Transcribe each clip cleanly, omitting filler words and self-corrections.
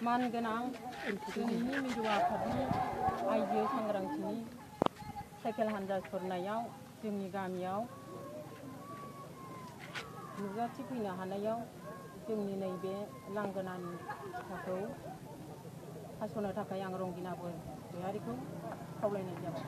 मानगोनां दिनैनि मिरु आफादनि आइजो सांग्रांथिनि साइकेल हानजा सरनायाव जोंनि गामियाव नुजाथिफैनो हानायाव जोंनि नैबे लांगोनानि सिथाखौ हास'नो थाखाय आं रंगिना बरगयारिखौ खावलायनाय जाबाय।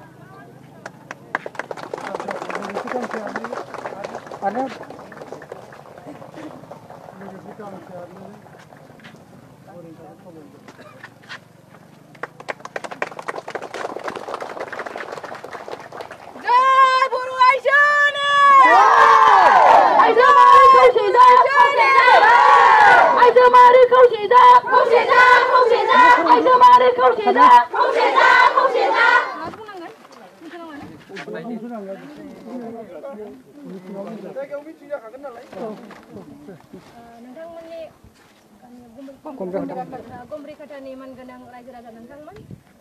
गम्ब्रिखाटानि मानगोनां रायजो राजा नोंथांमोन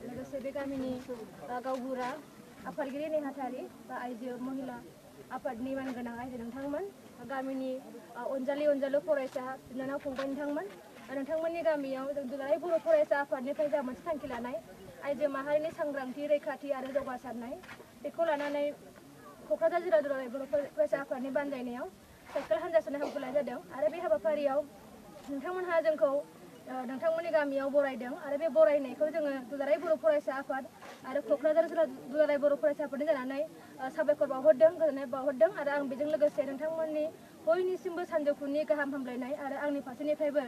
लोगोसे बे गामिनि गावबुरा आफादगिरि नेहाथारि बा आइजो महिला आफादनि मानगोनां आइजो नोंथांमोन गामिनि अनजालु फरायसा बिनानाव फंबाय नोंथांमोननि गामियाव जों दुलाराय बर' फरायसा आफादनिफ्राय जा मोनसे थांखि लानाय आइजो माहारिनि सांग्रांथि रैखाथि आरो जौगासारनाय बेखौ लानानै क'क्राझार जिल्ला दुलाराय बर' फरायसा आफादनि बानजायनायाव साइकेल हानजा सोनाय हाबाफारि लानाय जादों आरो बे हाबाफारियाव नोंथांमोनहा जोंखौ नोंथांमोननि गामियाव बरायदों आरो बे बरायनायखौ जोङो दुलाराय बर' फरायसा आफाद आरो क'क्राझार जिल्ला दुलाराय बर' फरायसा आफादनि जानानै साबायखर बावहरदों गोजोननाय बावहरदों आरो आं बेजों लोगोसे नोंथांमोननि बयनिसिमबो सानजौफुनि गाहाम हामलायनाय आरो आंनि फारसेनिफ्रायबो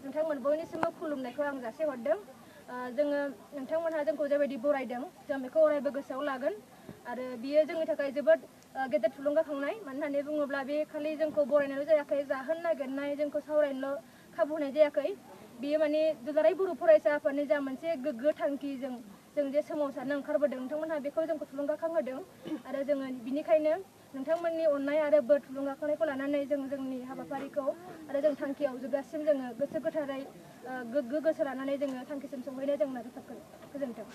नोंथांमोन बयनिसिमबो खुलुमनायखौ आं जासिहरदों। जोङो नोंथांमोनहा जोंखौ जेबायदि बरायदों जों बेखौ अरायबो गोसोआव लागोन आरो बियो जोंनि थाखाय जोबोद गेदेर थुलुंगाखांनाय मानो होननानै बुङोब्ला बे खालि जोंखौ बरायनायल' जायाखै जाहोन नागिरनाय जोंखौ सावरायनोल' खाबु होनाय जायाखै बियो माने दुलाराय बर' फरायसा आफादनि जा मोनसे गोग्गो थांखि जों जे सोमावसारनो ओंखारबोदों नोंथांमोनहा बेखौ जोंखौ थुलुंगाखांहोदों आरो जोङो बिनिखायनो नोंथांमोननि अननाय आरो बोर थुलुंगाखांनायखौ लानानै जों जोंनि हाबाफारिखौ आरो जों थांखियाव जोबजासिम जोङो गोसो गोथारै गोग्गो गोसो लानानै जोङो थांखिसिम सहैनो जों नाजाथाबगोन। गोजोन्थों।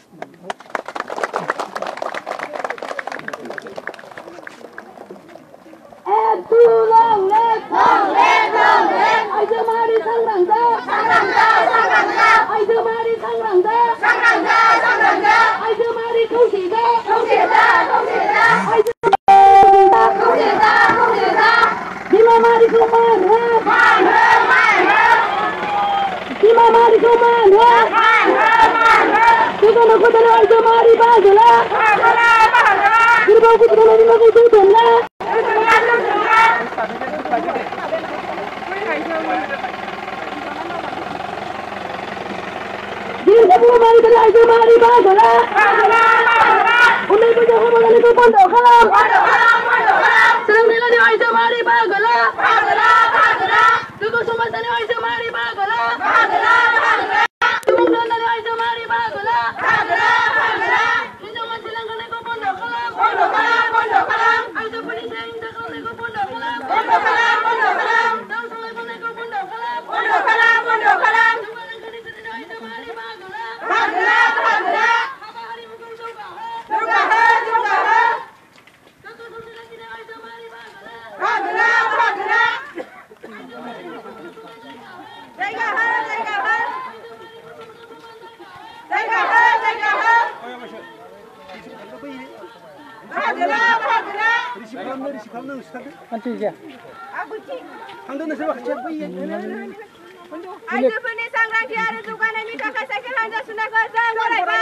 आइजोफोरनि सांग्रांथि आरो जौगानायनि थाखाय साइकेल हानजा सुनायखौ जों बरायबाय।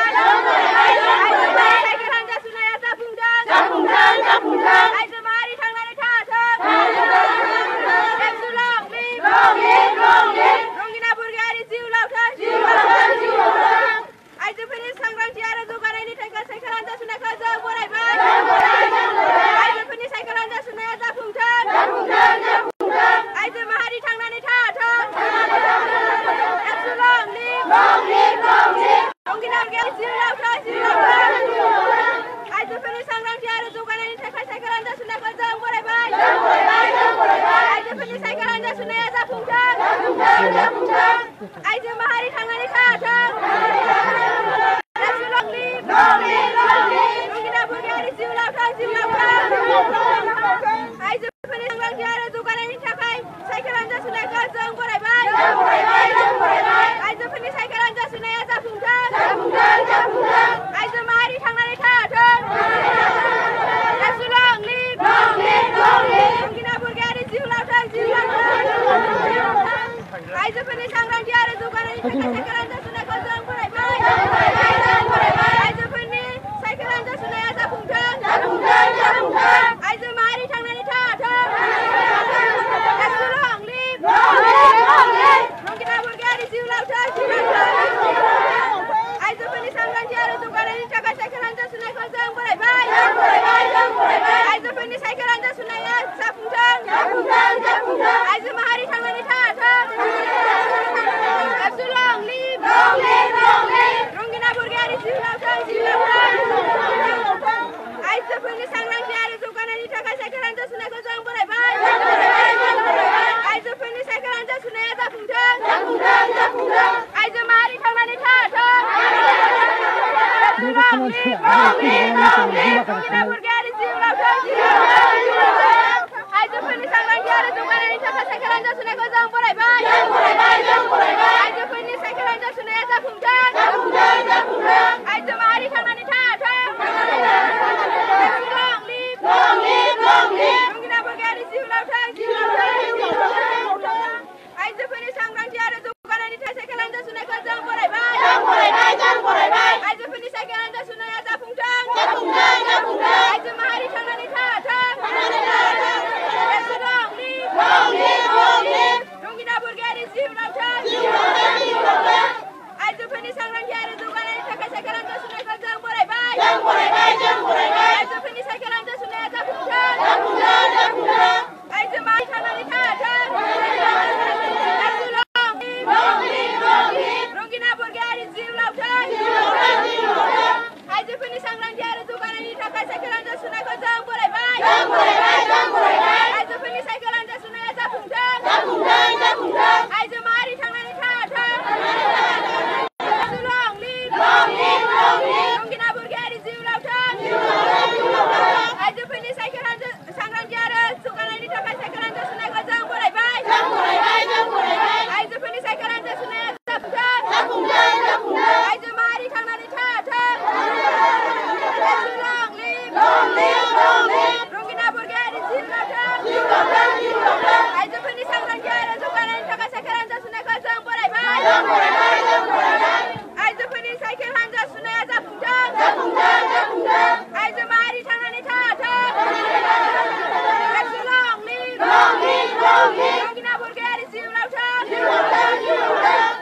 साइकेल हानजा सुनाया जाफुंदों। आइजो माहारि थांनानै थाथों। रंगिना बरगयारि जिउ लावथों। आइजोफोरनि सांग्रांथि आरो जौगानायनि थाखाय साइकेल हानजा सुनायखौ जों बरायबाय। आइजोफोरनि साइकेल हानजा सुनाया जाफुंथों। आइजो माहारि थांनानै थाथों। आइजोफोरनि सांग्रांथि आरो जौगानायनि थाखाय साइकेल हानजा साइकेल हानजा सुनायखौ जों फरायबाय आइजोफोरनि साइकेल हानजा सुनाया जाफुंथों आइजो माहारि थांनानै थाथों रंगिना बरगयारि जिउ लावथों आइजोफोरनि सांग्रांथि आरो जौगानायनि थाखाय साइकेल हानजा सुनायखौ जों फरायबाय आइजोफोरनि साइकेल हानजा सुनाया जाफुंथों आइजो माहारि थांनानै थाथों रंगिना बरगयारि जिउ लावथों आइजोफोरनि सांग्रांथि आरो जौगानायनि थाखाय साइकेल हानजा सुनायखौ जों फरायबाय आइजोफोरनि साइकेल हानजा सुनाया जाफुंथों आइजो माहारि थांनानै थाथों रंगिना बरगयारि जिउ लावथों आइजोफोरनि सांग्रांथि आरो जौगानायनि थाखाय साइकेल हानजा सुनायखौ जों फरायबाय आइजोफोरनि साइकेल हानजा सुनाया जाफुंथों आइजो माहारि थांनानै थाथों रंगिना बरगयारि जिउ लावथों आइजोफोरनि सांग्रांथि आरो जौगानायनि थाखाय साइकेल हानजा सुनायखौ जों फरायबाय आइजोफोरनि साइकेल हानजा सुनाया जाफुंथों आइजो माहारि थांनानै थाथों रंगिना बरगयारि जिउ लावथों आइजोफोरनि सांग्रांथि आरो जौगानायनि थाखाय साइकेल हानजा सुनायखौ जों फरायबाय आइजोफोरनि साइकेल हानजा सुनाया जाफुंथों आइजो माहारि थांनानै थाथों रंगिना बरगयारि जिउ लावथों आइजोफोरनि सांग्रांथि आरो जौगानायनि थाखाय साइकेल हानजा सुनायखौ जों फरायबाय आइजोफोरनि साइकेल हानजा सुनाया जाफुंथों आइजो माहारि थांनानै थाथों रंगिना बरगयारि जिउ लावथों आइजोफोरनि साइकेल हानजा सांग्रांथि आरो जौगानायनि थाखाय साइकेल हानजा सुनायखौ जों फरायबाय आइजोफोरनि साइकेल हानजा सुनाया जाफुंथों आइजो माहारि थांनानै थाथों रंगिना बरगयारि जिउ लावथों आइजोफोरनि सांग्रांथि आरो जौगानायनि थाखाय साइकेल हानजा सुनायखौ जों फरायबाय आइजोफोरनि साइकेल हानजा सुनाया जाफुंथों आइजो माहारि थांनानै थाथों रंगिना बरगयारि जिउ लावथों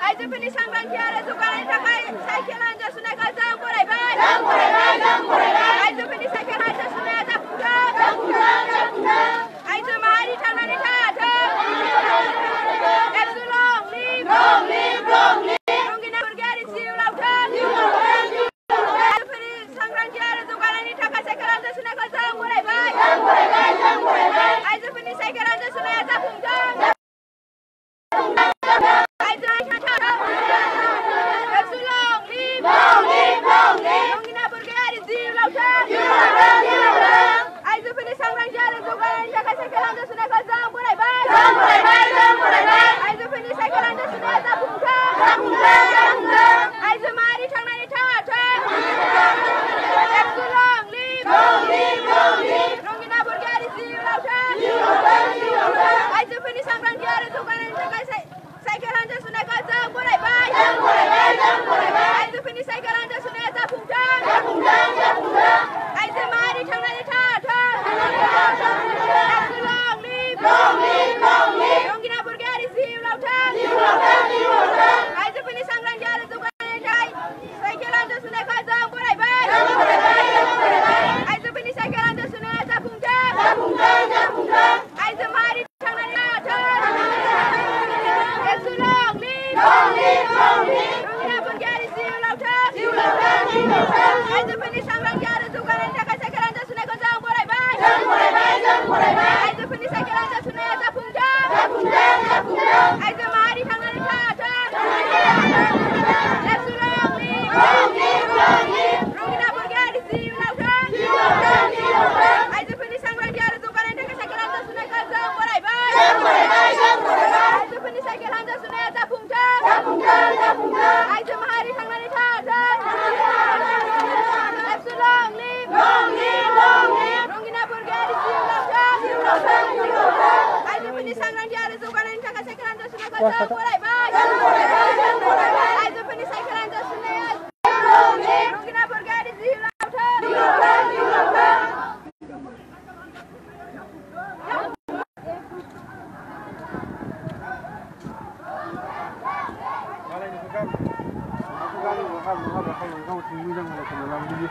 आइजोफोरनि सांग्रांथि आरो जौगानायनि थाखाय साइकेल हानजा सुनायखौ जों फरायबाय आइजोफोरनि साइकेल हानजा सुनाया जाफुंथों आइजो माहारि थांनानै थाथों रंगिना बरगयारि जिउ लावथों आइजोफोरनि सांग्रांथि आरो जौगानायनि थाखाय साइकेल हानजा सुनायखौ जों फरायबाय आइजोफोरनि साइकेल हानजा सुनाया जाफुंथों रंगिना बरगयारि जिउ लावथों आइजोफोरनि सांग्रांथि आरो जौगानायनि थाखाय साइकेल हानजा सुनायखौ जों फरायबाय आइजोफोरनि साइकेल हानजा सुनाया जाफुंथों आइजो माहारि थांनानै थाथों रंगिना बरगयारि जिउ लावथों आइजोफोरनि सांग्रांथि आरो जौगानायनि थाखाय साइकेल हानजा सुनायखौ जों फरायबाय आइजोफोरनि साइकेल हानजा सुनाया जाफुंथों आइजो माहारि थांनानै थाथों रंगिना बरगयारि जिउ लावथों आइजोफोरनि सांग्रांथि आरो जौगानायनि थाखाय साइकेल हानजा सुनायखौ जों फरायबाय आइजोफोरनि साइकेल हानजा सुनाया जाफुंथों आइजो माहारि थांनानै थाथों रंगिना बरगयारि जिउ लावथों आइजोफोरनि सांग्रांथि आरो जौगानायनि थाखाय साइकेल हानजा सुनायखौ जों फरायबाय आइजोफोरनि साइकेल हानजा सुनाया जाफुंथों आइजो माहारि थांनानै थाथों रंगिना बरगयारि जिउ लावथों आइजोफोरनि सांग्रांथि आरो जौगानायनि थाखाय साइकेल हानजा सुनायखौ जों फरायबाय आइजोफोरनि साइकेल हानजा सुनाया जाफुंथों आइजो माहारि थांनानै थाथों रंगिना बरगयारि जिउ लावथों आइजोफोरनि सांग्रांथि आरो जौगानायनि थाखाय साइकेल हानजा सुनायखौ जों फरायबाय मोजां मोजां खालामना लांबोयो